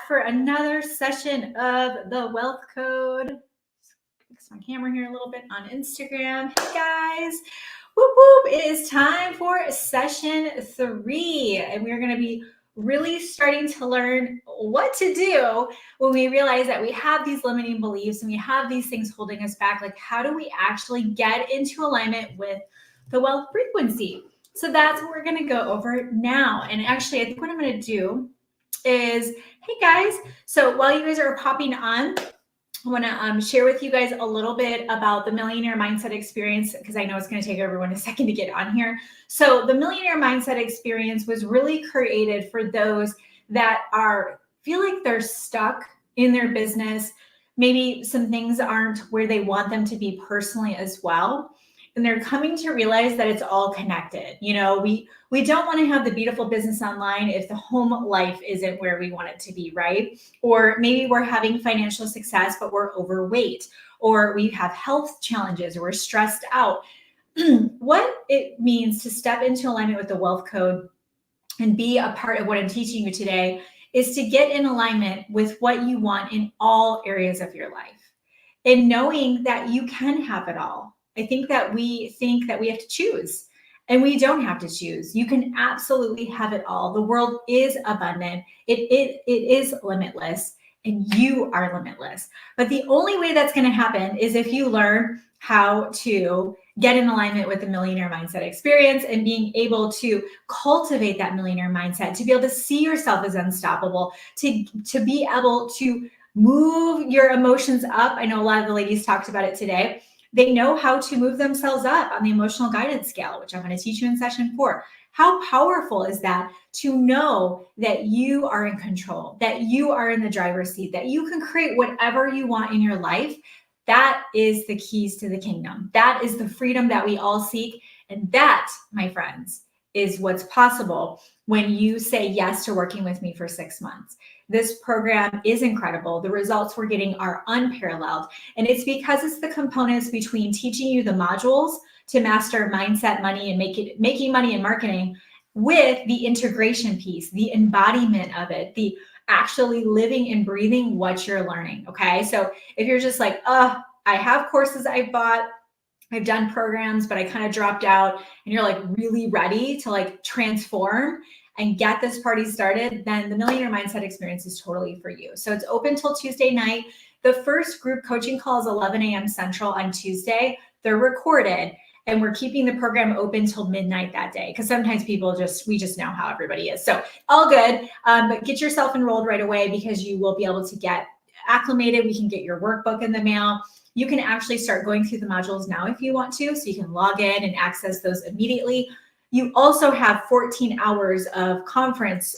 for another session of the Wealth Code. Fix my camera here a little bit on Instagram. Hey guys, whoop whoop! It is time for session 3, and we're going to be really starting to learn what to do when we realize that we have these limiting beliefs and we have these things holding us back. Like, how do we actually get into alignment with the wealth frequency? So that's what we're going to go over now. And actually, I think what I'm going to do is, hey guys, so while you guys are popping on, I want to share with you guys a little bit about the Millionaire Mindset Experience, because I know it's going to take everyone a second to get on here. So the Millionaire Mindset Experience was really created for those that feel like they're stuck in their business. Maybe some things aren't where they want them to be personally as well. And they're coming to realize that it's all connected. You know, we don't want to have the beautiful business online if the home life isn't where we want it to be, right? Or maybe we're having financial success, but we're overweight, or we have health challenges, or we're stressed out. What it means to step into alignment with the wealth code and be a part of what I'm teaching you today is to get in alignment with what you want in all areas of your life, and knowing that you can have it all. I think that we have to choose, and we don't have to choose. You can absolutely have it all. The world is abundant. It is limitless, and you are limitless. But the only way that's going to happen is if you learn how to get in alignment with the Millionaire Mindset Experience and being able to cultivate that millionaire mindset, to be able to see yourself as unstoppable, to be able to move your emotions up. I know a lot of the ladies talked about it today. They know how to move themselves up on the emotional guidance scale, which I'm going to teach you in session 4. How powerful is that to know that you are in control, that you are in the driver's seat, that you can create whatever you want in your life? That is the keys to the kingdom. That is the freedom that we all seek. And that, my friends, is what's possible when you say yes to working with me for 6 months. This program is incredible. The results we're getting are unparalleled. And it's because it's the components between teaching you the modules to master mindset, money, and making money in marketing, with the integration piece, the embodiment of it, the actually living and breathing what you're learning. Okay. So if you're just like, I have courses I've bought, I've done programs, but I kind of dropped out, and you're like really ready to like transform and get this party started, then the Millionaire Mindset Experience is totally for you. So it's open till Tuesday night. The first group coaching call is 11 a.m. Central on Tuesday. They're recorded, and we're keeping the program open till midnight that day, because sometimes we just know how everybody is. So all good, but get yourself enrolled right away, because you will be able to get acclimated. We can get your workbook in the mail. You can actually start going through the modules now if you want to, so you can log in and access those immediately. You also have 14 hours of conference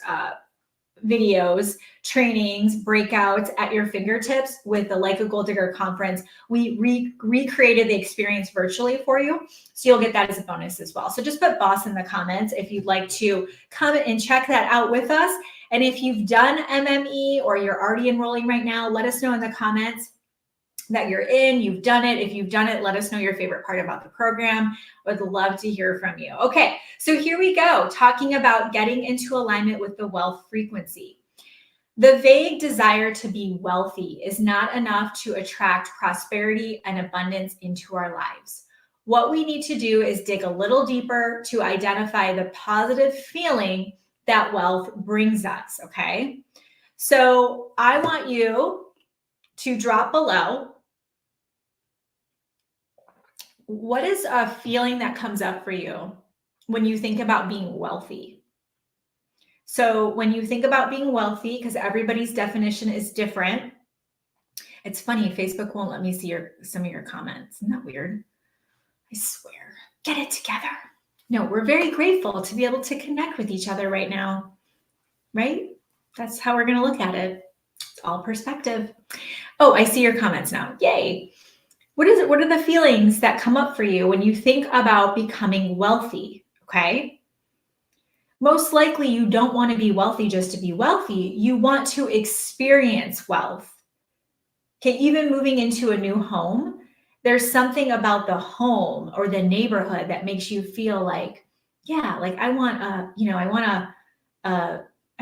videos, trainings, breakouts at your fingertips with the Like a Gold Digger conference. We recreated the experience virtually for you, so you'll get that as a bonus as well. So just put boss in the comments if you'd like to come and check that out with us. And if you've done MME or you're already enrolling right now, let us know in the comments that you're in, you've done it. If you've done it, let us know your favorite part about the program. Would love to hear from you. Okay, so here we go, talking about getting into alignment with the wealth frequency. The vague desire to be wealthy is not enough to attract prosperity and abundance into our lives. What we need to do is dig a little deeper to identify the positive feeling that wealth brings us, okay? So I want you to drop below, what is a feeling that comes up for you when you think about being wealthy? So when you think about being wealthy, because everybody's definition is different. It's funny, Facebook won't let me see some of your comments. Isn't that weird? I swear, get it together. No, we're very grateful to be able to connect with each other right now, right? That's how we're going to look at it. It's all perspective. Oh, I see your comments now. Yay. What is it? What are the feelings that come up for you when you think about becoming wealthy? Okay. Most likely you don't want to be wealthy just to be wealthy. You want to experience wealth. Okay. Even moving into a new home, there's something about the home or the neighborhood that makes you feel like, yeah, like I want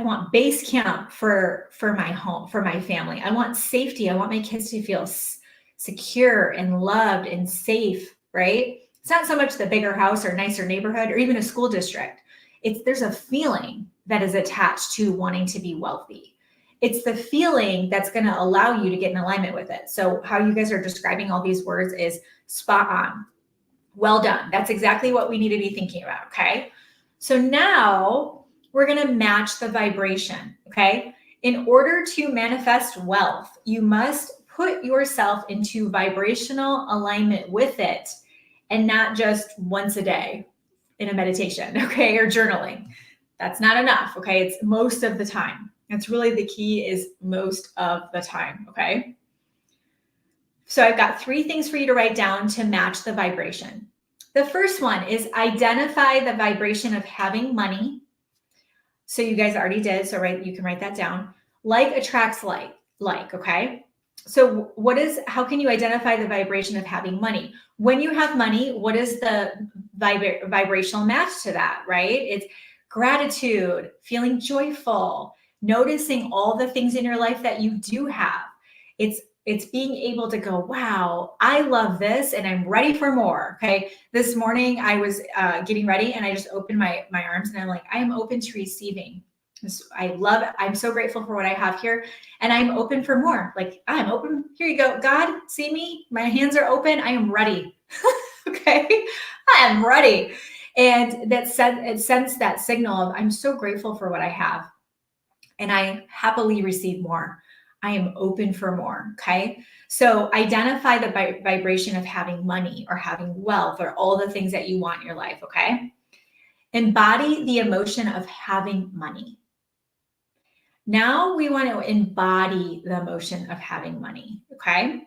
want base camp for my home, for my family. I want safety. I want my kids to feel secure and loved and safe, right? It's not so much the bigger house or nicer neighborhood or even a school district. There's a feeling that is attached to wanting to be wealthy. It's the feeling that's going to allow you to get in alignment with it. So how you guys are describing all these words is spot on. Well done. That's exactly what we need to be thinking about, okay? So now we're going to match the vibration, okay? In order to manifest wealth, you must put yourself into vibrational alignment with it and not just once a day in a meditation, okay, or journaling. That's not enough, okay? It's most of the time. That's really the key, is most of the time, okay? So I've got 3 things for you to write down to match the vibration. The first one is identify the vibration of having money. So you guys already did, so you can write that down. Like attracts like, okay? So how can you identify the vibration of having money? When you have money, what is the vibrational match to that, right? It's gratitude, feeling joyful, noticing all the things in your life that you do have. It's being able to go, wow, I love this and I'm ready for more, okay? This morning I was getting ready and I just opened my arms and I'm like, I am open to receiving. I'm so grateful for what I have here and I'm open for more. Like, I'm open. Here you go. God, see me? My hands are open. I am ready. Okay? I am ready. And it sends that signal of, I'm so grateful for what I have and I happily receive more. I am open for more, okay? So identify the vibration of having money or having wealth or all the things that you want in your life, okay? Embody the emotion of having money. Now we want to embody the emotion of having money, okay?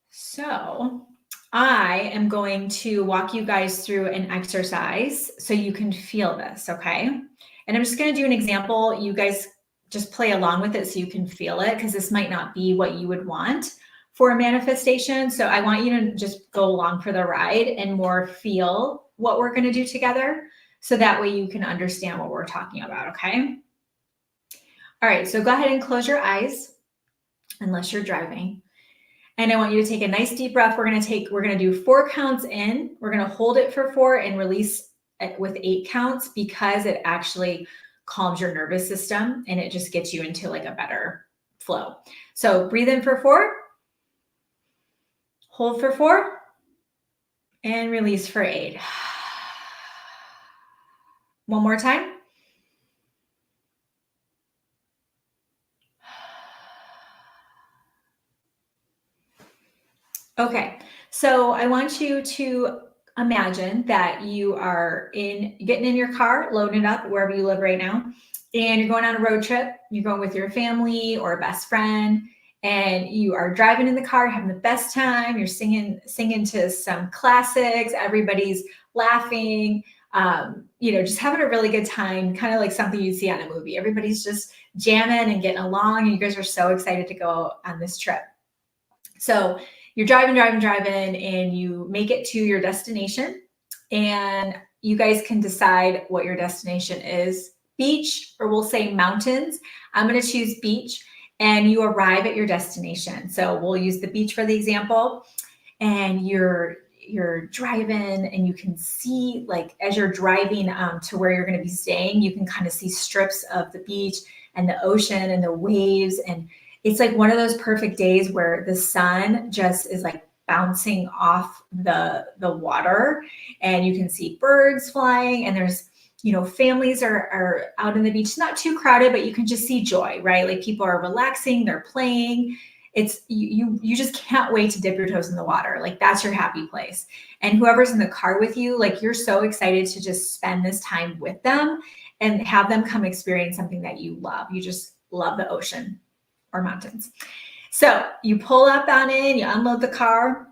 So I am going to walk you guys through an exercise so you can feel this, okay? And I'm just going to do an example. You guys just play along with it so you can feel it, because this might not be what you would want for a manifestation. So I want you to just go along for the ride and more feel what we're going to do together. So that way you can understand what we're talking about, okay? All right, so go ahead and close your eyes unless you're driving. And I want you to take a nice deep breath. We're going to do 4 counts in. We're going to hold it for 4 and release it with 8 counts, because it actually calms your nervous system and it just gets you into like a better flow. So breathe in for 4, hold for 4, and release for 8. One more time. Okay, so I want you to imagine that you are getting in your car, loading it up wherever you live right now, and you're going on a road trip. You're going with your family or a best friend, and you are driving in the car, having the best time. You're singing to some classics. Everybody's laughing, just having a really good time, kind of like something you'd see on a movie. Everybody's just jamming and getting along, and you guys are so excited to go on this trip. So you're driving, and you make it to your destination, and you guys can decide what your destination is. Beach, or we'll say mountains. I'm going to choose beach, and you arrive at your destination. So we'll use the beach for the example, and you're driving, and you can see, like, as you're driving to where you're going to be staying, you can kind of see strips of the beach and the ocean and the waves, and it's like one of those perfect days where the sun just is like bouncing off the water, and you can see birds flying, and there's, families are out on the beach. It's not too crowded, but you can just see joy, right? Like, people are relaxing, they're playing. It's you just can't wait to dip your toes in the water. Like, that's your happy place. And whoever's in the car with you, like, you're so excited to just spend this time with them and have them come experience something that you love. You just love the ocean or mountains. So you pull up on in, you unload the car,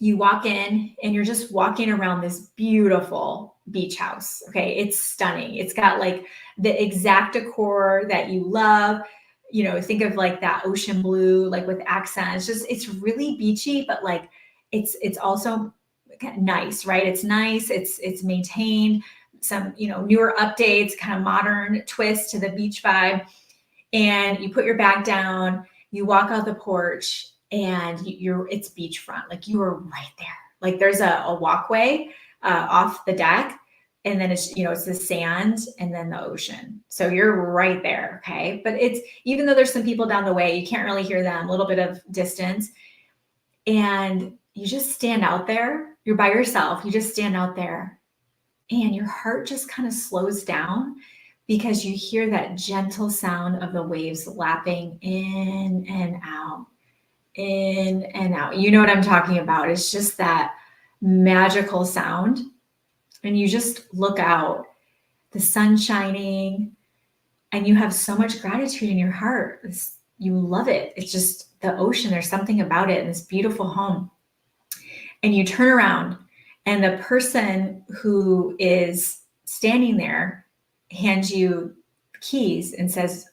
you walk in, and you're just walking around this beautiful beach house. Okay, it's stunning. It's got like the exact decor that you love. Think of like that ocean blue, like with accents. It's really beachy, but like it's also nice, right? It's nice. It's maintained. newer updates, kind of modern twist to the beach vibe. And you put your bag down, you walk out the porch, and it's beachfront. Like you are right there. Like there's a walkway off the deck, and then it's the sand and then the ocean. So you're right there. Okay. But it's, even though there's some people down the way, you can't really hear them, a little bit of distance. And you just stand out there. You're by yourself. You just stand out there, and your heart just kind of slows down because you hear that gentle sound of the waves lapping in and out, in and out. You know what I'm talking about. It's just that magical sound. And you just look out, the sun shining, and you have so much gratitude in your heart. You love it. It's just the ocean. There's something about it, and this beautiful home. And you turn around, and the person who is standing there hands you keys and says,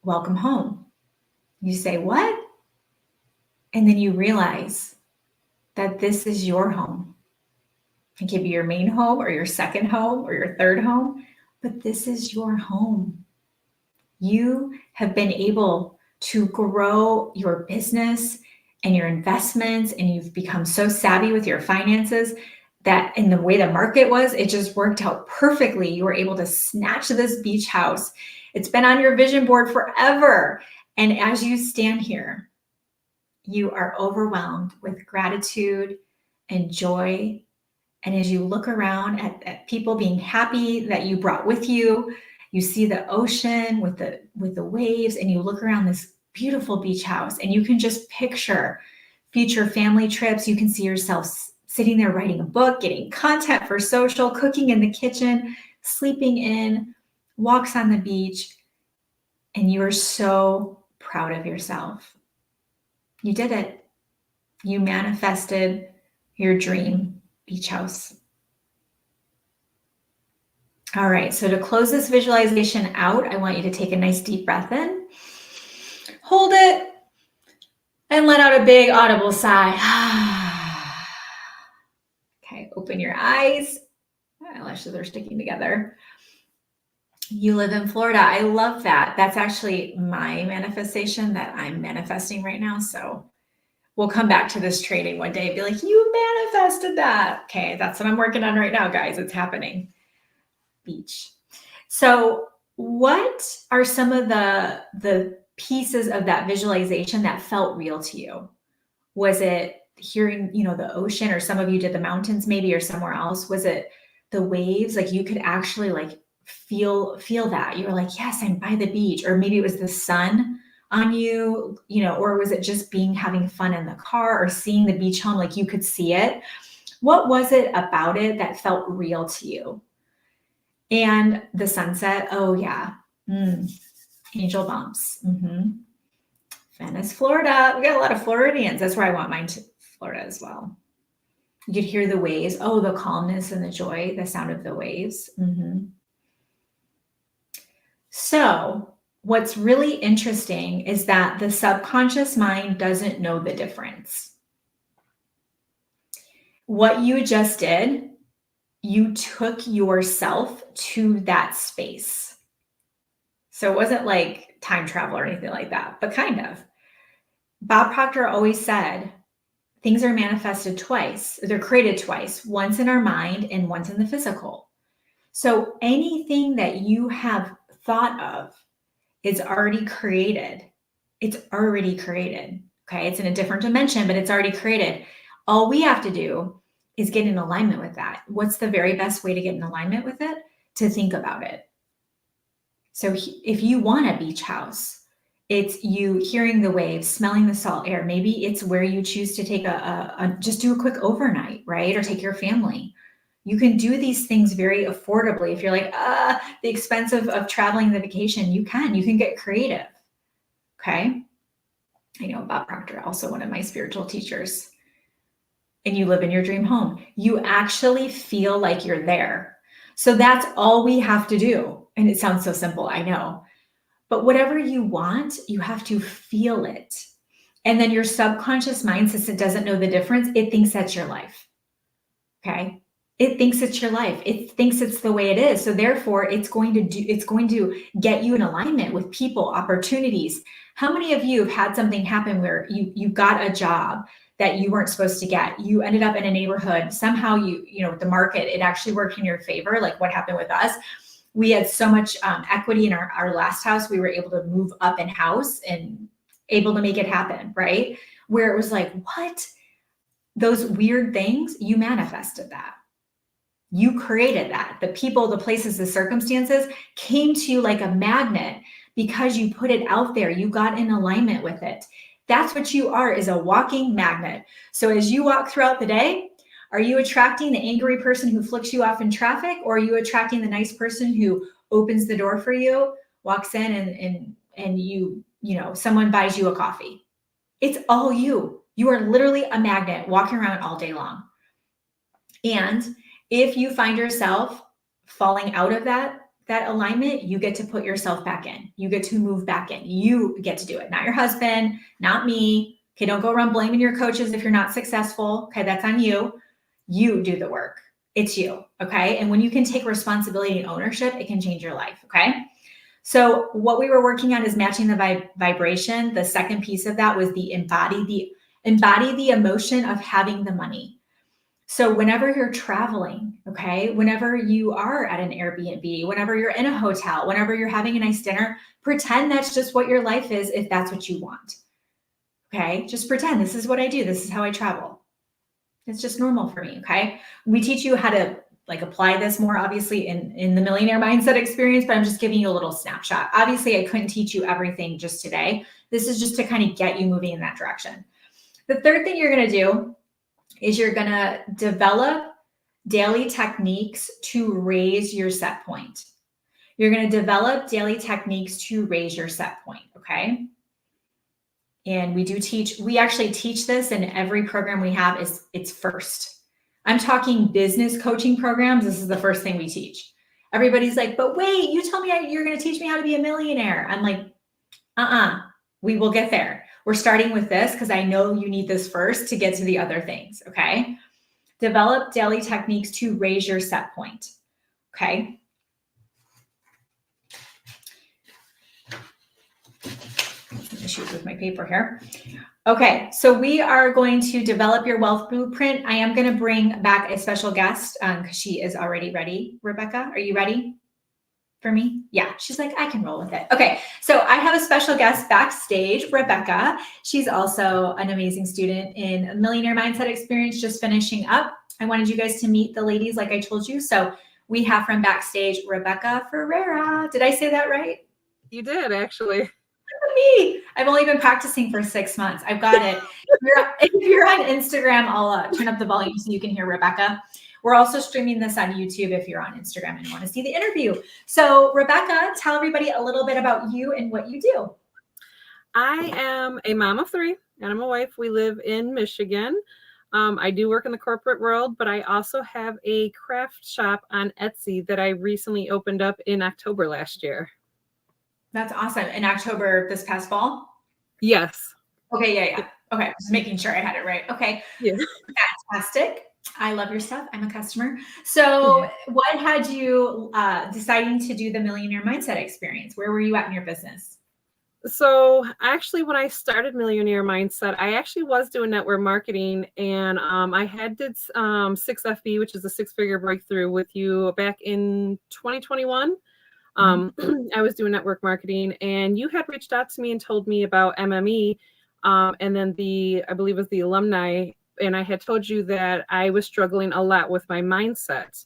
"Welcome home." You say, "What?" And then you realize that this is your home. It could be your main home or your second home or your third home, but this is your home. You have been able to grow your business and your investments, and you've become so savvy with your finances that in the way the market was, it just worked out perfectly. You were able to snatch this beach house. It's been on your vision board forever. And as you stand here, you are overwhelmed with gratitude and joy. And as you look around at people being happy that you brought with you, you see the ocean with the waves, and you look around this beautiful beach house, and you can just picture future family trips. You can see yourself sitting there writing a book, getting content for social, cooking in the kitchen, sleeping in, walks on the beach, and you are so proud of yourself. You did it. You manifested your dream beach house. All right, so to close this visualization out, I want you to take a nice deep breath in, hold it, and let out a big audible sigh. Okay, open your eyes. My eyelashes are sticking together. You live in Florida. I love that. That's actually my manifestation that I'm manifesting right now. So we'll come back to this training one day and be like, you manifested that. Okay, that's what I'm working on right now, guys. It's happening. Beach. So what are some of the pieces of that visualization that felt real to you? Was it hearing, the ocean, or some of you did the mountains maybe, or somewhere else? Was it the waves? Like you could actually like feel that. You were like, yes, I'm by the beach. Or maybe it was the sun on you, or was it just having fun in the car, or seeing the beach home, like you could see it? What was it about it that felt real to you? And the sunset, oh yeah. Angel bumps. Venice, Florida. We got a lot of Floridians. That's where I want mine to Florida as well. You could hear the waves. Oh, the calmness and the joy, the sound of the waves. So what's really interesting is that the subconscious mind doesn't know the difference. What you just did, you took yourself to that space. So it wasn't like time travel or anything like that, but kind of. Bob Proctor always said, things are manifested twice. They're created twice, once in our mind and once in the physical. So anything that you have thought of is already created. It's already created. Okay. It's in a different dimension, but it's already created. All we have to do is get in alignment with that. What's the very best way to get in alignment with it? To think about it. So if you want a beach house, it's you hearing the waves, smelling the salt air. Maybe it's where you choose to take just do a quick overnight, right? Or take your family. You can do these things very affordably. If you're like, the expense of traveling the vacation, you can get creative. Okay. I know Bob Proctor, also one of my spiritual teachers. And you live in your dream home. You actually feel like you're there. So that's all we have to do. And it sounds so simple, I know. But whatever you want, you have to feel it. And then your subconscious mind, since it doesn't know the difference, it thinks that's your life. Okay. It thinks it's your life. It thinks it's the way it is. So therefore, it's going to get you in alignment with people, opportunities. How many of you have had something happen where you got a job that you weren't supposed to get? You ended up in a neighborhood. Somehow the market, it actually worked in your favor. Like what happened with us. We had so much equity in our last house. We were able to move up in house and able to make it happen, right? Where it was like, what? Those weird things, you manifested that. You created that. The people, the places, the circumstances came to you like a magnet because you put it out there. You got in alignment with it. That's what you are, is a walking magnet. So as you walk throughout the day, are you attracting the angry person who flicks you off in traffic, or are you attracting the nice person who opens the door for you, walks in and someone buys you a coffee? It's all you. You are literally a magnet walking around all day long. And if you find yourself falling out of that alignment, you get to put yourself back in. You get to move back in. You get to do it, not your husband, not me. Okay, don't go around blaming your coaches if you're not successful. Okay, that's on you. You do the work. It's you. Okay, and when you can take responsibility and ownership, it can change your life. Okay, so what we were working on is matching the vibration. The second piece of that was embody the emotion of having the money. So whenever you're traveling, okay, whenever you are at an Airbnb, whenever you're in a hotel, whenever you're having a nice dinner, pretend that's just what your life is if that's what you want. Okay, just pretend this is what I do. This is how I travel. It's just normal for me, okay? We teach you how to apply this more obviously in the Millionaire Mindset Experience, but I'm just giving you a little snapshot. Obviously, I couldn't teach you everything just today. This is just to kind of get you moving in that direction. The third thing you're gonna do is you're going to develop daily techniques to raise your set point. You're going to develop daily techniques to raise your set point, okay? And we actually teach this in every program we have. It's first. I'm talking business coaching programs. This is the first thing we teach. Everybody's like, but wait, you told me you're going to teach me how to be a millionaire. I'm like, we will get there. We're starting with this because I know you need this first to get to the other things, okay? Develop daily techniques to raise your set point, okay? Some issues with my paper here. Okay, so we are going to develop your wealth blueprint. I am going to bring back a special guest because she is already ready. Rebecca, are you ready? For me? Yeah, she's like, I can roll with it. Okay, so I have a special guest backstage, Rebecca. She's also an amazing student in Millionaire Mindset Experience, just finishing up. I wanted you guys to meet the ladies like I told you. So we have from backstage, Rebecca Ferreira. Did I say that right? You did, actually. Me. I've only been practicing for 6 months. I've got it. If you're on Instagram, I'll turn up the volume so you can hear Rebecca. We're also streaming this on YouTube if you're on Instagram and want to see the interview. So Rebecca, tell everybody a little bit about you and what you do. I am a mom of 3 and I'm a wife. We live in Michigan. I do work in the corporate world, but I also have a craft shop on Etsy that I recently opened up in October last year. That's awesome. In October this past fall? Yes. Okay, yeah. Okay, just making sure I had it right. Okay. Yeah. Fantastic. I love your stuff. I'm a customer. So what had you deciding to do the Millionaire Mindset Experience? Where were you at in your business? So actually, when I started Millionaire Mindset, I actually was doing network marketing, and I did 6FB, which is a 6-figure breakthrough with you back in 2021. I was doing network marketing, and you had reached out to me and told me about MME, and then I believe it was the alumni, and I had told you that I was struggling a lot with my mindset,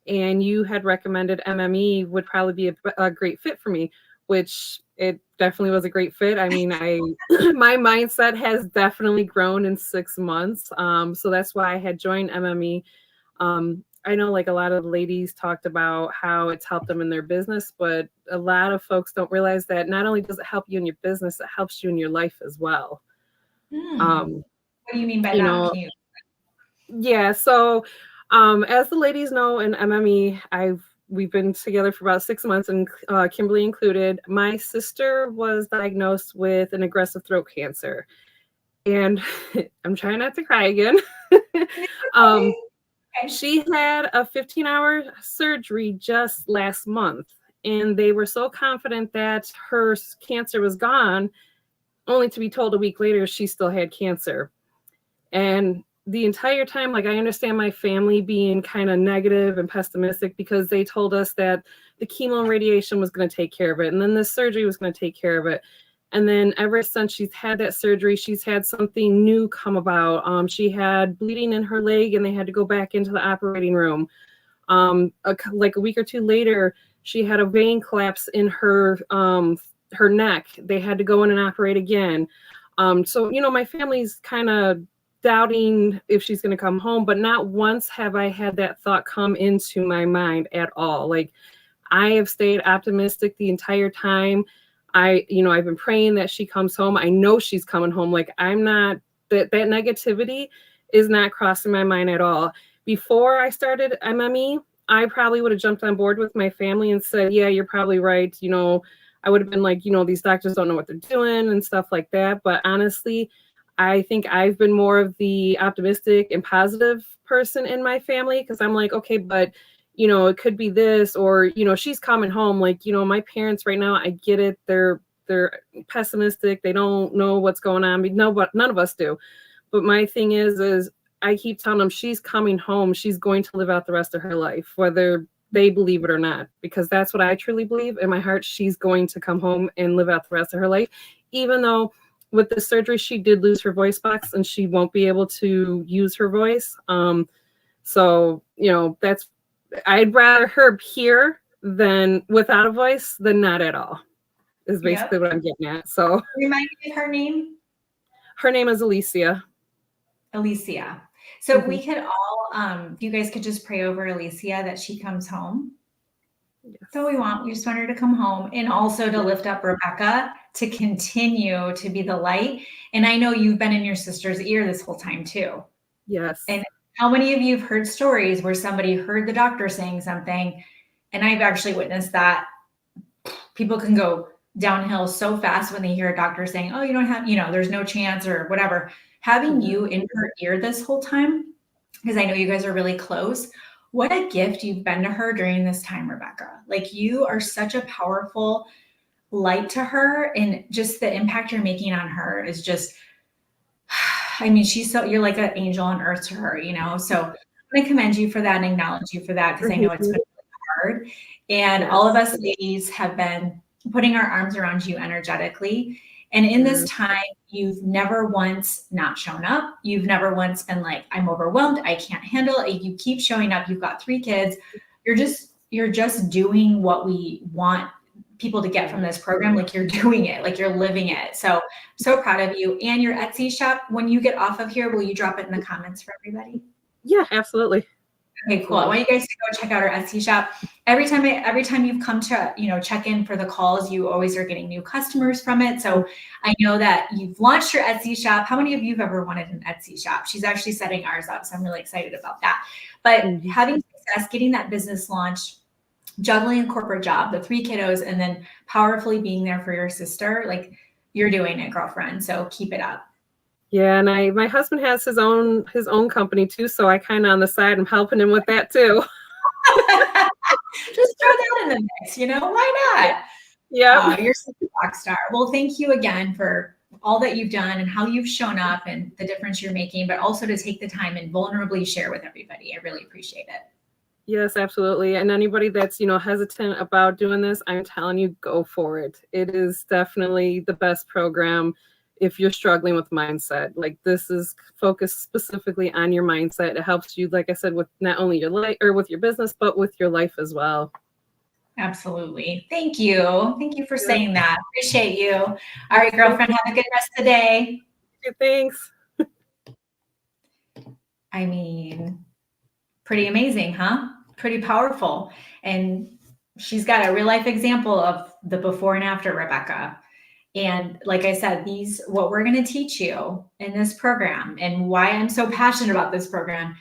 and you had recommended MME would probably be a great fit for me, which it definitely was a great fit. I mean, my mindset has definitely grown in 6 months, so that's why I had joined MME. I know like a lot of ladies talked about how it's helped them in their business, but a lot of folks don't realize that not only does it help you in your business, it helps you in your life as well. What do you mean by that? Yeah. So as the ladies know in MME, we've been together for about 6 months, and Kimberly included. My sister was diagnosed with an aggressive throat cancer. And I'm trying not to cry again. She had a 15-hour surgery just last month, and they were so confident that her cancer was gone, only to be told a week later she still had cancer. And the entire time, like, I understand my family being kind of negative and pessimistic because they told us that the chemo and radiation was going to take care of it, and then the surgery was going to take care of it. And then ever since she's had that surgery, she's had something new come about. She had bleeding in her leg, and they had to go back into the operating room. Like a week or two later, she had a vein collapse in her neck. They had to go in and operate again. So, my family's kind of doubting if she's going to come home, but not once have I had that thought come into my mind at all. Like, I have stayed optimistic the entire time. I've been praying that she comes home. I know she's coming home. Like, I'm not, that negativity is not crossing my mind at all. Before I started MME, I probably would have jumped on board with my family and said, yeah, you're probably right. I would have been like, these doctors don't know what they're doing and stuff like that. But honestly, I think I've been more of the optimistic and positive person in my family, because I'm like, okay, but it could be this, or, she's coming home. Like, my parents right now, I get it. They're pessimistic. They don't know what's going on. No, but none of us do. But my thing is I keep telling them she's coming home. She's going to live out the rest of her life, whether they believe it or not, because that's what I truly believe in my heart. She's going to come home and live out the rest of her life, even though with the surgery, she did lose her voice box and she won't be able to use her voice. So, I'd rather her here than without a voice than not at all, is basically what I'm getting at. So remind me of her name. Her name is Alicia. Alicia. So if we could all, you guys could just pray over Alicia that she comes home. Yes. So we just want her to come home, and also to lift up Rebecca to continue to be the light. And I know you've been in your sister's ear this whole time too. Yes. And how many of you have heard stories where somebody heard the doctor saying something, and I've actually witnessed that people can go downhill so fast when they hear a doctor saying, oh, you don't have, there's no chance or whatever. Having you in her ear this whole time, because I know you guys are really close. What a gift you've been to her during this time, Rebecca. Like, you are such a powerful light to her, and just the impact you're making on her is just, I mean, you're like an angel on earth to her, So I'm going to commend you for that and acknowledge you for that, because I know it's been really hard. And all of us ladies have been putting our arms around you energetically. And in this time, you've never once not shown up. You've never once been like, I'm overwhelmed, I can't handle it. You keep showing up. You've got 3 kids. You're just doing what we want people to get from this program. Like, you're doing it, like you're living it. So proud of you. And your Etsy shop, when you get off of here, will you drop it in the comments for everybody? Yeah, absolutely. Okay, cool. I want you guys to go check out our Etsy shop. Every time you've come to, check in for the calls, you always are getting new customers from it. So I know that you've launched your Etsy shop. How many of you have ever wanted an Etsy shop? She's actually setting ours up, so I'm really excited about that. But having success, getting that business launched, juggling a corporate job, the 3 kiddos, and then powerfully being there for your sister, like, you're doing it, girlfriend. So keep it up. Yeah, and my husband has his own company too, so I kind of on the side am helping him with that too. Just throw that in the mix, why not? Yeah. You're such a rock star. Well, thank you again for all that you've done and how you've shown up and the difference you're making, but also to take the time and vulnerably share with everybody. I really appreciate it. Yes, absolutely. And anybody that's, hesitant about doing this, I'm telling you, go for it. It is definitely the best program if you're struggling with mindset. Like, this is focused specifically on your mindset. It helps you, like I said, with not only your life or with your business, but with your life as well. Absolutely. Thank you. Thank you for saying that. Appreciate you. All right, girlfriend, have a good rest of the day. Thanks. I mean, pretty amazing, huh? Pretty powerful. And she's got a real life example of the before and after, Rebecca. And like I said, what we're going to teach you in this program, and why I'm so passionate about this program,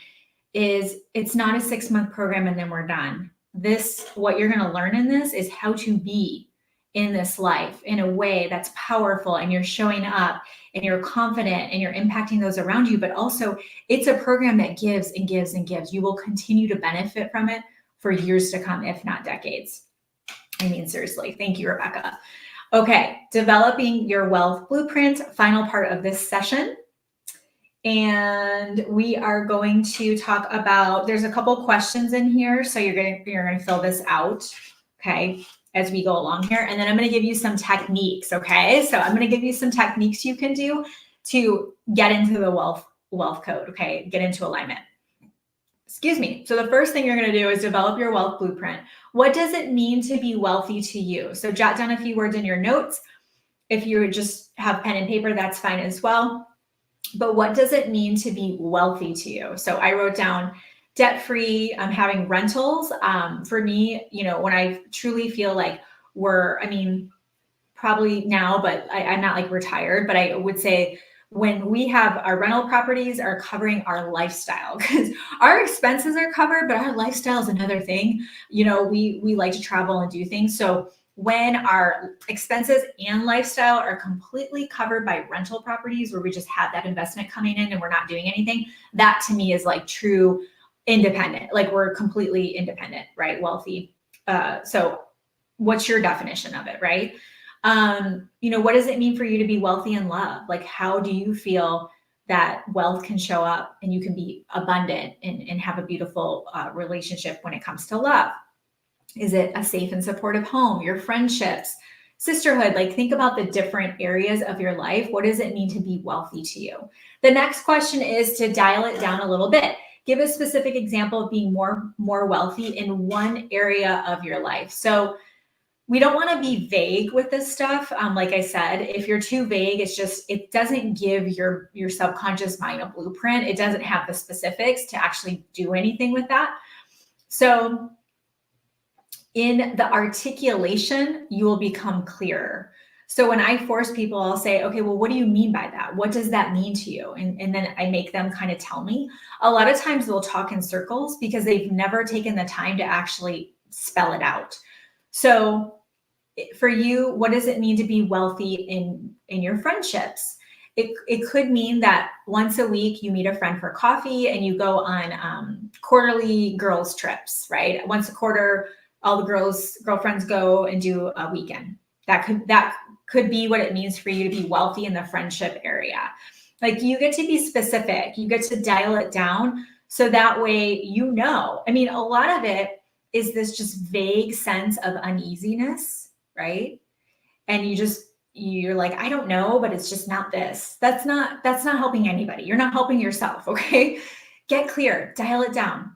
is it's not a 6-month program and then we're done. What you're going to learn in this is how to be in this life in a way that's powerful, and you're showing up and you're confident and you're impacting those around you, but also it's a program that gives and gives and gives. You will continue to benefit from it for years to come, if not decades. I mean, seriously. Thank you, Rebecca. Okay, developing your wealth blueprint, final part of this session. And we are going to talk about, there's a couple questions in here, so you're gonna fill this out, okay, as we go along here. And then I'm gonna give you some techniques, okay? So I'm gonna give you some techniques you can do to get into the wealth code, okay? Get into alignment. Excuse me. So the first thing you're going to do is develop your wealth blueprint. What does it mean to be wealthy to you? So jot down a few words in your notes. If you just have pen and paper, that's fine as well. But what does it mean to be wealthy to you? So I wrote down debt-free, having rentals. For me, when I truly feel like probably now, but I'm not like retired, but I would say when we have our rental properties are covering our lifestyle, because our expenses are covered, but our lifestyle is another thing. We like to travel and do things. So when our expenses and lifestyle are completely covered by rental properties, where we just have that investment coming in and we're not doing anything, that to me is like true independent. Like we're completely independent, right? Wealthy. So what's your definition of it, right? What does it mean for you to be wealthy in love? Like, how do you feel that wealth can show up and you can be abundant and have a beautiful relationship when it comes to love? Is it a safe and supportive home, your friendships, sisterhood? Like, think about the different areas of your life. What does it mean to be wealthy to you? The next question is to dial it down a little bit. Give a specific example of being more wealthy in one area of your life. So we don't want to be vague with this stuff. Like I said, if you're too vague, it doesn't give your subconscious mind a blueprint. It doesn't have the specifics to actually do anything with that. So in the articulation, you will become clearer. So when I force people, I'll say, okay, well, what do you mean by that? What does that mean to you? And then I make them kind of tell me. A lot of times they'll talk in circles because they've never taken the time to actually spell it out. So for you, what does it mean to be wealthy in your friendships? It could mean that once a week you meet a friend for coffee and you go on quarterly girls trips, right? Once a quarter, all the girlfriends go and do a weekend. That could be what it means for you to be wealthy in the friendship area. Like, you get to be specific, you get to dial it down, so that way I mean, a lot of it is this just vague sense of uneasiness, right? And you're like, I don't know, but it's just not this. That's not helping anybody. You're not helping yourself, okay? Get clear, dial it down.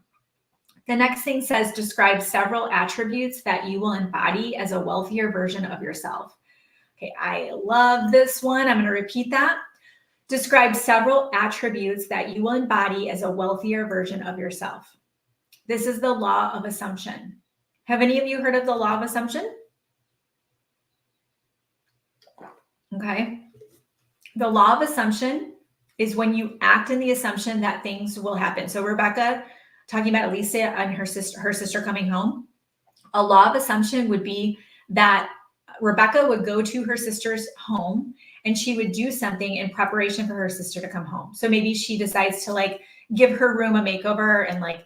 The next thing says, describe several attributes that you will embody as a wealthier version of yourself. Okay, I love this one. I'm going to repeat that. Describe several attributes that you will embody as a wealthier version of yourself. This is the law of assumption. Have any of you heard of the law of assumption? Okay. The law of assumption is when you act in the assumption that things will happen. So Rebecca, talking about Alicia and her sister coming home, a law of assumption would be that Rebecca would go to her sister's home and she would do something in preparation for her sister to come home. So maybe she decides to like give her room a makeover and like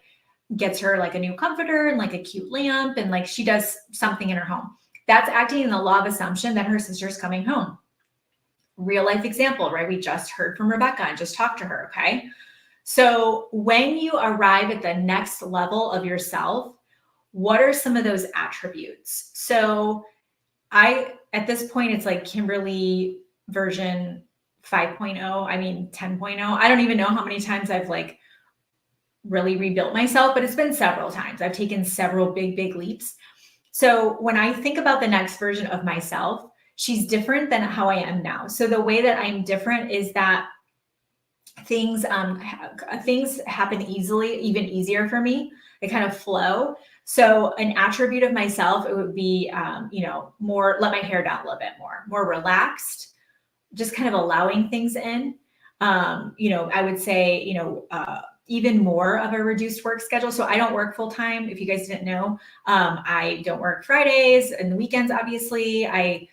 gets her like a new comforter and like a cute lamp, and like she does something in her home. That's acting in the law of assumption that her sister's coming home. Real life example, right? We just heard from Rebecca and just talked to her, okay? So when you arrive at the next level of yourself, what are some of those attributes? So at this point, it's like Kimberly version 5.0, 10.0. I don't even know how many times I've like really rebuilt myself, but it's been several times. I've taken several big leaps. So when I think about the next version of myself, she's different than how I am now. So the way that I'm different is that things happen easily, even easier for me. They kind of flow. So an attribute of myself, it would be, more, let my hair down a little bit more relaxed, just kind of allowing things in. I would say, even more of a reduced work schedule. So I don't work full time. If you guys didn't know, I don't work Fridays and the weekends. Obviously, I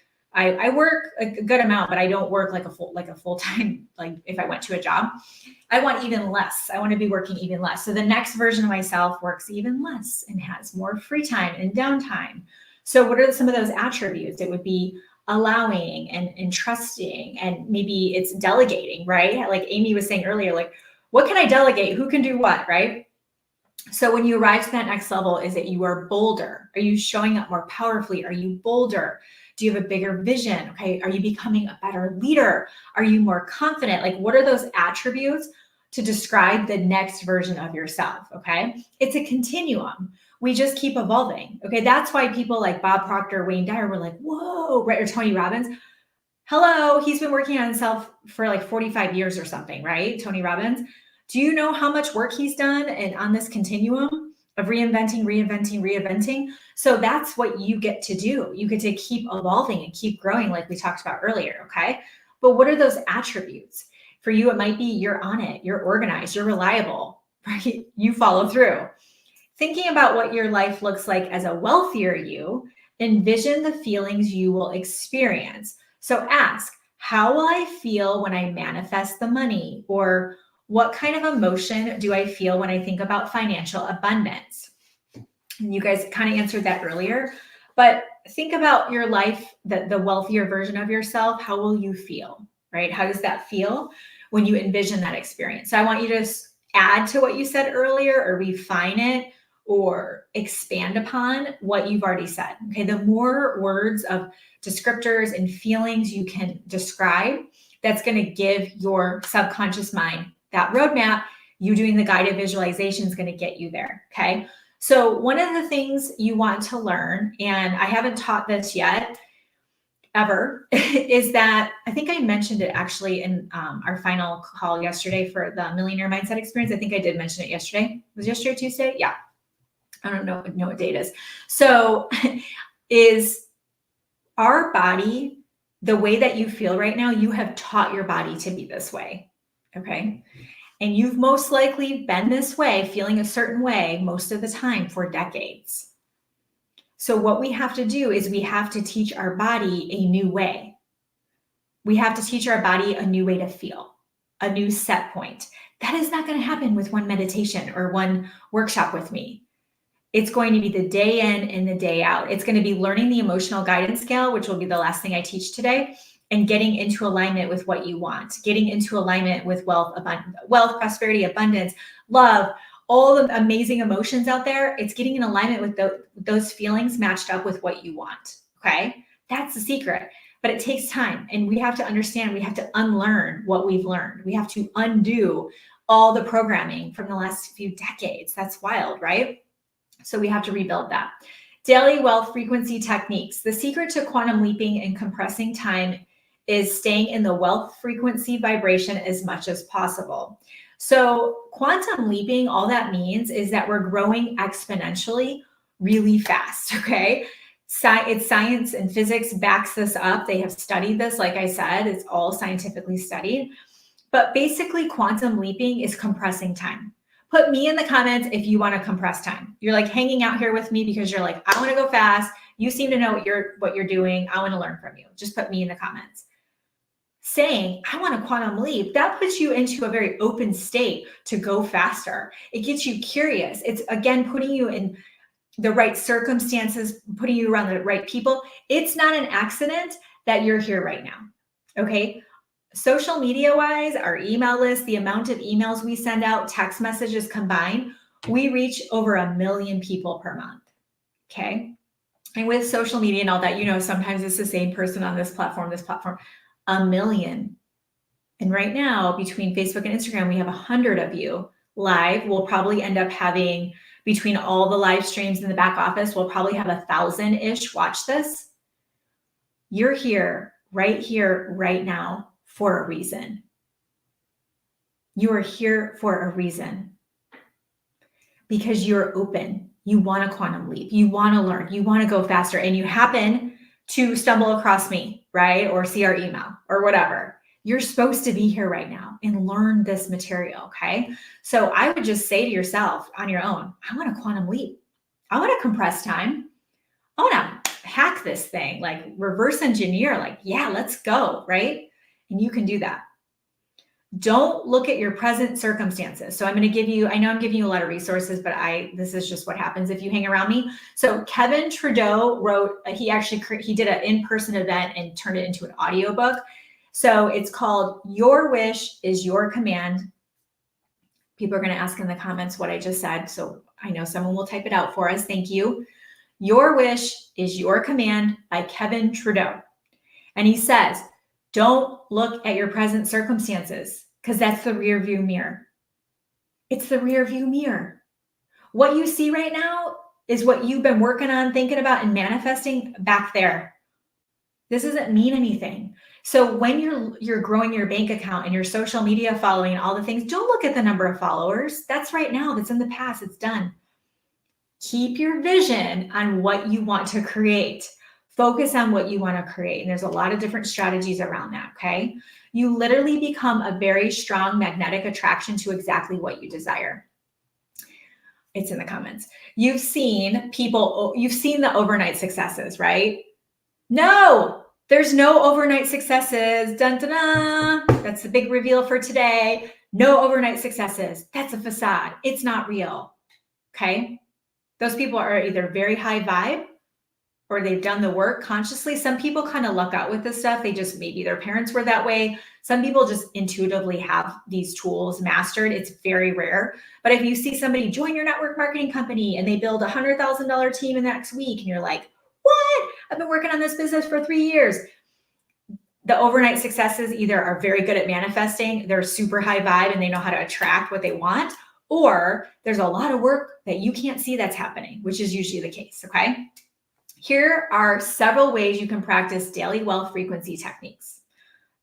work a good amount, but I don't work like a full time. Like if I went to a job, I want even less. I want to be working even less. So the next version of myself works even less and has more free time and downtime. So what are some of those attributes? It would be allowing and trusting, and maybe it's delegating, right? Like Amy was saying earlier, like, what can I delegate? Who can do what, right? So when you arrive to that next level, is that you are bolder? Are you showing up more powerfully? Are you bolder? Do you have a bigger vision? Okay. Are you becoming a better leader? Are you more confident? Like, what are those attributes to describe the next version of yourself? Okay. It's a continuum. We just keep evolving. Okay. That's why people like Bob Proctor, Wayne Dyer were like, whoa, right? Or Tony Robbins. Hello. He's been working on himself for like 45 years or something, right? Tony Robbins. Do you know how much work he's done and on this continuum of reinventing? So that's what you get to do. You get to keep evolving and keep growing, like we talked about earlier. Okay. But what are those attributes? For you, it might be you're on it, you're organized, you're reliable, right? You follow through. Thinking about what your life looks like as a wealthier you, envision the feelings you will experience. So ask, how will I feel when I manifest the money? Or what kind of emotion do I feel when I think about financial abundance? And you guys kind of answered that earlier, but think about your life, the wealthier version of yourself. How will you feel, right? How does that feel when you envision that experience? So I want you to add to what you said earlier, or refine it, or expand upon what you've already said. Okay. The more words of descriptors and feelings you can describe, that's going to give your subconscious mind that roadmap. You doing the guided visualization is going to get you there. Okay. So one of the things you want to learn, and I haven't taught this yet ever, is that I think I mentioned it actually in our final call yesterday for the Millionaire Mindset Experience. I think I did mention it yesterday. Was yesterday Tuesday? Yeah. I don't know what date is. So is our body the way that you feel right now? You have taught your body to be this way. Okay. And you've most likely been this way, feeling a certain way most of the time for decades. So what we have to do is we have to teach our body a new way. We have to teach our body a new way to feel, a new set point. That is not going to happen with one meditation or one workshop with me. It's going to be the day in and the day out. It's going to be learning the emotional guidance scale, which will be the last thing I teach today, and getting into alignment with what you want, getting into alignment with wealth, prosperity, abundance, love, all the amazing emotions out there. It's getting in alignment with those feelings matched up with what you want. Okay. That's the secret, but it takes time. And we have to understand, we have to unlearn what we've learned. We have to undo all the programming from the last few decades. That's wild, right? So we have to rebuild that. Daily wealth frequency techniques. The secret to quantum leaping and compressing time is staying in the wealth frequency vibration as much as possible. So quantum leaping, all that means is that we're growing exponentially really fast, okay? It's science and physics backs this up. They have studied this. Like I said, it's all scientifically studied. But basically, quantum leaping is compressing time. Put me in the comments if you want to compress time. You're like hanging out here with me because you're like, I want to go fast. You seem to know what you're doing. I want to learn from you. Just put me in the comments. Saying, I want a quantum leap, that puts you into a very open state to go faster. It gets you curious. It's, again, putting you in the right circumstances, putting you around the right people. It's not an accident that you're here right now. Okay. Social media wise, our email list, the amount of emails we send out, text messages combined, we reach over 1 million people per month. Okay. And with social media and all that, sometimes it's the same person on this platform, 1 million. And right now, between Facebook and Instagram, we have 100 of you live. We'll probably end up having, between all the live streams in the back office, we'll probably have 1,000-ish watch this. You're here, right now for a reason. You are here for a reason because you're open. You want a quantum leap. You want to learn. You want to go faster. And you happen to stumble across me, right? Or see our email or whatever. You're supposed to be here right now and learn this material, okay? So I would just say to yourself on your own, I want a quantum leap. I want to compress time. I want to hack this thing, like reverse engineer, like, yeah, let's go, right? And you can do that. Don't look at your present circumstances. So I'm going to give you, I know I'm giving you a lot of resources, but this is just what happens if you hang around me. So Kevin Trudeau wrote, he did an in-person event and turned it into an audiobook. So it's called Your Wish is Your Command. People are going to ask in the comments what I just said. So I know someone will type it out for us. Thank you. Your Wish is Your Command by Kevin Trudeau. And he says, don't look at your present circumstances because that's the rear view mirror. It's the rear view mirror. What you see right now is what you've been working on, thinking about, and manifesting back there. This doesn't mean anything. So when you're growing your bank account and your social media following and all the things, don't look at the number of followers. That's right now. That's in the past. It's done. Keep your vision on what you want to create. Focus on what you want to create. And there's a lot of different strategies around that, okay? You literally become a very strong magnetic attraction to exactly what you desire. It's in the comments. You've seen the overnight successes, right? No, there's no overnight successes. Dun, dun, dun. That's the big reveal for today. No overnight successes. That's a facade. It's not real, okay? Those people are either very high vibe or they've done the work consciously. Some people kind of luck out with this stuff. They just, maybe their parents were that way. Some people just intuitively have these tools mastered. It's very rare. But if you see somebody join your network marketing company and they build a $100,000 team in the next week and you're like, what? I've been working on this business for 3 years. The overnight successes either are very good at manifesting, they're super high vibe and they know how to attract what they want, or there's a lot of work that you can't see that's happening, which is usually the case, okay? Here are several ways you can practice daily wealth frequency techniques.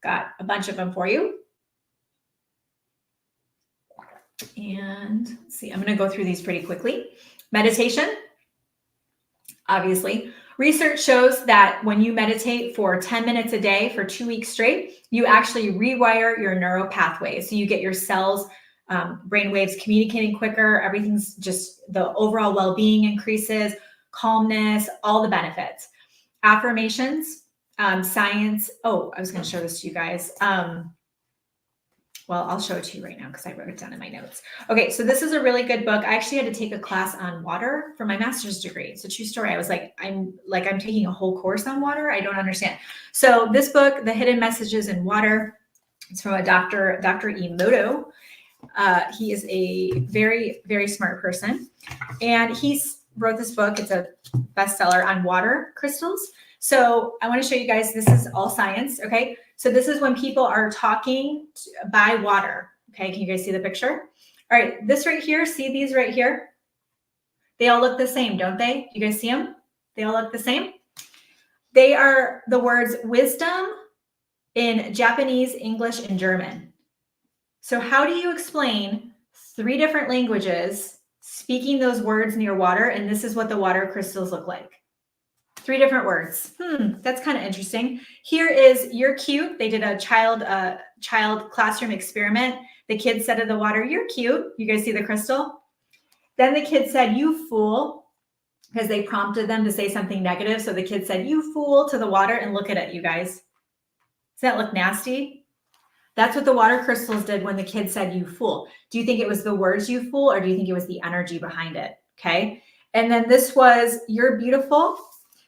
Got a bunch of them for you. And let's see, I'm going to go through these pretty quickly. Meditation, obviously. Research shows that when you meditate for 10 minutes a day for 2 weeks straight, you actually rewire your neural pathways. So you get your cells, brain waves communicating quicker. Everything's just, the overall well-being increases, calmness, all the benefits. Affirmations, science. Oh, I was going to show this to you guys. Well, I'll show it to you right now because I wrote it down in my notes. Okay, so this is a really good book. I actually had to take a class on water for my master's degree. It's a true story. I was like, I'm taking a whole course on water. I don't understand. So this book, The Hidden Messages in Water, it's from a Dr. Emoto. He is a very, very smart person. And he's wrote this book. It's a bestseller on water crystals. So I want to show you guys, this is all science, okay? So this is when people are talking by water, okay? Can you guys see the picture? All right, this right here, see these right here? They all look the same, don't they? You guys see them? They all look the same? They are the words wisdom in Japanese, English, and German. So how do you explain 3 different languages speaking those words near water? And this is what the water crystals look like. 3 different words. That's kind of interesting. Here is "you're cute." They did a child classroom experiment. The kids said to the water, "You're cute." You guys see the crystal? Then the kids said, "You fool," because they prompted them to say something negative. So the kids said, "You fool," to the water, and look at it, you guys. Does that look nasty? That's what the water crystals did when the kids said, "You fool." Do you think it was the words "you fool," or do you think it was the energy behind it? Okay. And then this was "you're beautiful."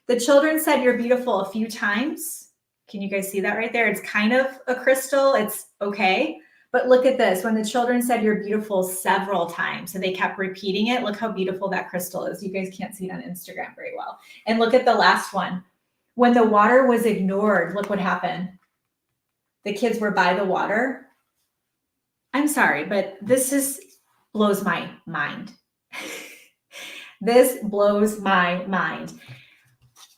The children said "you're beautiful" a few times. Can you guys see that right there? It's kind of a crystal. It's okay. But look at this. When the children said "you're beautiful" several times, so they kept repeating it, look how beautiful that crystal is. You guys can't see it on Instagram very well. And look at the last one. When the water was ignored, look what happened. The kids were by the water. I'm sorry, but this blows my mind. This blows my mind.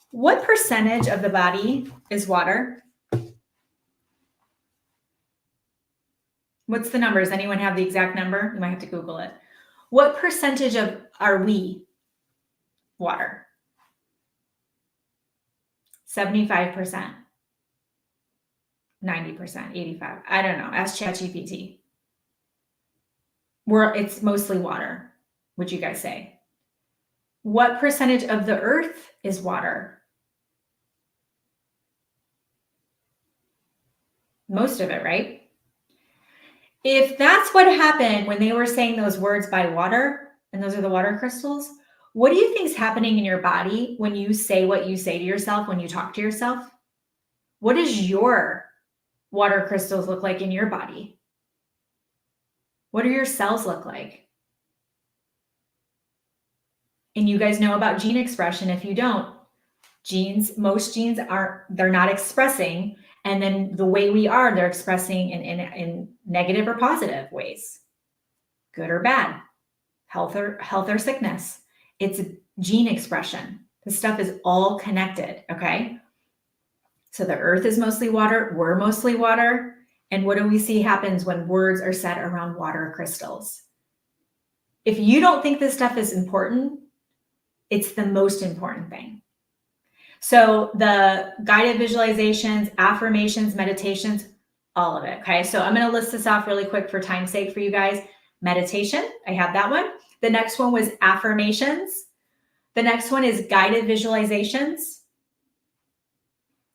What percentage of the body is water? What's the number? Does anyone have the exact number? You might have to Google it. What percentage are we water? 75%. 90%, 85. I don't know. Ask ChatGPT. It's mostly water, would you guys say? What percentage of the earth is water? Most of it, right? If that's what happened when they were saying those words by water, and those are the water crystals, what do you think is happening in your body when you say what you say to yourself, when you talk to yourself? What does your water crystals look like in your body? What do your cells look like? And you guys know about gene expression. If you don't, most genes they're not expressing. And then the way we are, they're expressing in negative or positive ways, good or bad, health or sickness. It's gene expression. This stuff is all connected, okay? So the earth is mostly water. We're mostly water. And what do we see happens when words are said around water crystals? If you don't think this stuff is important, it's the most important thing. So the guided visualizations, affirmations, meditations, all of it, okay? So I'm going to list this off really quick for time's sake for you guys. Meditation, I have that one. The next one was affirmations. The next one is guided visualizations.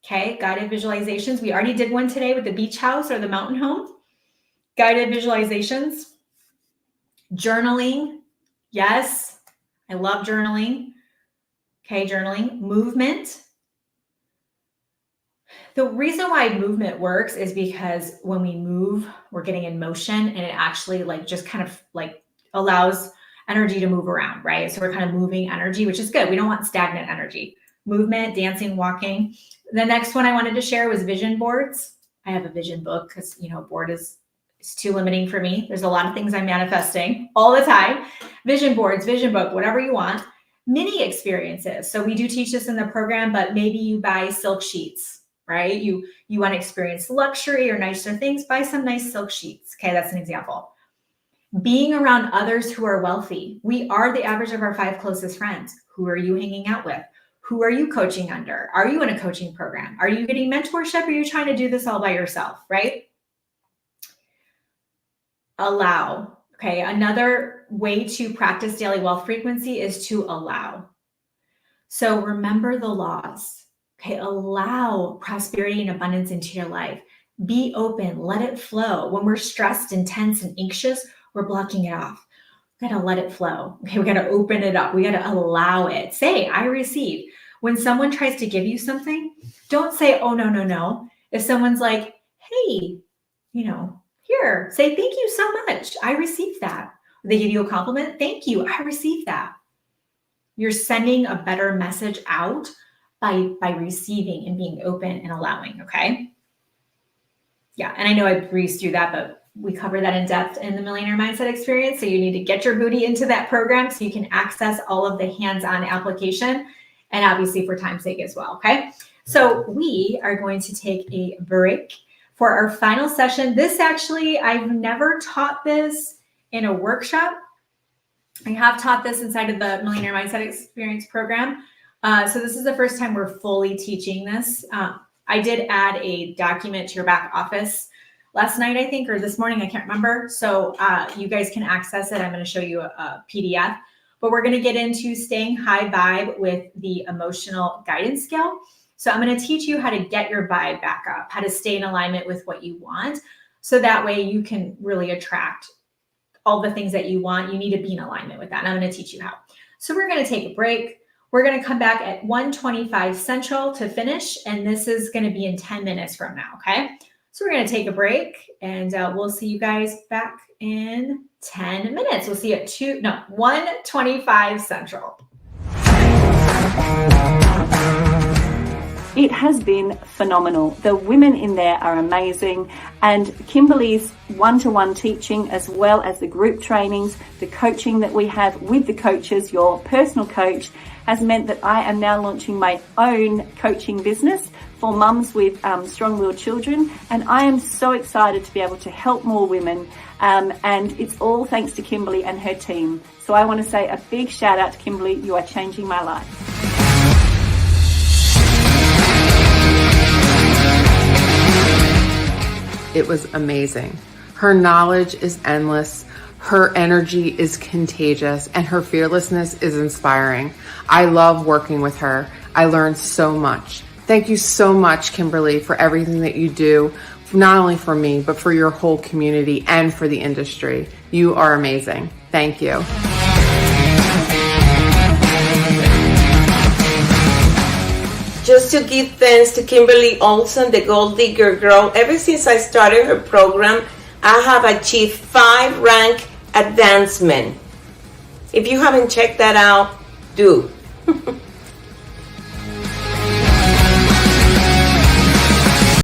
Okay, guided visualizations. We already did one today with the beach house or the mountain home. Guided visualizations. Journaling. Yes, I love journaling. Okay, journaling. Movement. The reason why movement works is because when we move, we're getting in motion, and it actually just kind of allows energy to move around, right? So we're kind of moving energy, which is good. We don't want stagnant energy. Movement, dancing, walking. The next one I wanted to share was vision boards. I have a vision book because, board is too limiting for me. There's a lot of things I'm manifesting all the time. Vision boards, vision book, whatever you want. Mini experiences. So we do teach this in the program, but maybe you buy silk sheets, right? You want to experience luxury or nicer things, buy some nice silk sheets. Okay, that's an example. Being around others who are wealthy. We are the average of our 5 closest friends. Who are you hanging out with? Who are you coaching under? Are you in a coaching program? Are you getting mentorship? Or are you trying to do this all by yourself, right? Allow. Okay, another way to practice daily wealth frequency is to allow. So remember the laws. Okay, allow prosperity and abundance into your life. Be open, let it flow. When we're stressed and tense and anxious, we're blocking it off. We got to let it flow. Okay, we got to open it up. We got to allow it. Say, I receive. When someone tries to give you something, don't say, oh, no, no, no. If someone's like, hey, here, say, thank you so much. I received that. They give you a compliment. Thank you. I received that. You're sending a better message out by receiving and being open and allowing. Okay. Yeah. And I know I breezed through that, but we cover that in depth in the Millionaire Mindset Experience. So you need to get your booty into that program so you can access all of the hands-on application, and obviously for time's sake as well. Okay. So we are going to take a break for our final session. This actually, I've never taught this in a workshop. I have taught this inside of the Millionaire Mindset Experience program. So this is the first time we're fully teaching this. I did add a document to your back office last night, I think, or this morning, I can't remember. So you guys can access it. I'm going to show you a PDF, but we're going to get into staying high vibe with the emotional guidance scale. So I'm going to teach you how to get your vibe back up, how to stay in alignment with what you want. So that way you can really attract all the things that you want. You need to be in alignment with that. And I'm going to teach you how. So we're going to take a break. We're going to come back at 1:25 Central to finish. And this is going to be in 10 minutes from now. Okay. So we're going to take a break, and we'll see you guys back in 10 minutes. We'll see you at 1:25 Central. It has been phenomenal. The women in there are amazing, and Kimberly's one-to-one teaching, as well as the group trainings, the coaching that we have with the coaches, your personal coach, has meant that I am now launching my own coaching business for mums with strong-willed children, and I am so excited to be able to help more women, and it's all thanks to Kimberly and her team. So I want to say a big shout out to Kimberly. You are changing my life. It was amazing. Her knowledge is endless. Her energy is contagious and her fearlessness is inspiring. I love working with her. I learned so much. Thank you so much, Kimberly, for everything that you do, not only for me, but for your whole community and for the industry. You are amazing. Thank you. Just to give thanks to Kimberly Olson, the Gold Digger Girl. Ever since I started her program, I have achieved 5 rank advancement. If you haven't checked that out, do.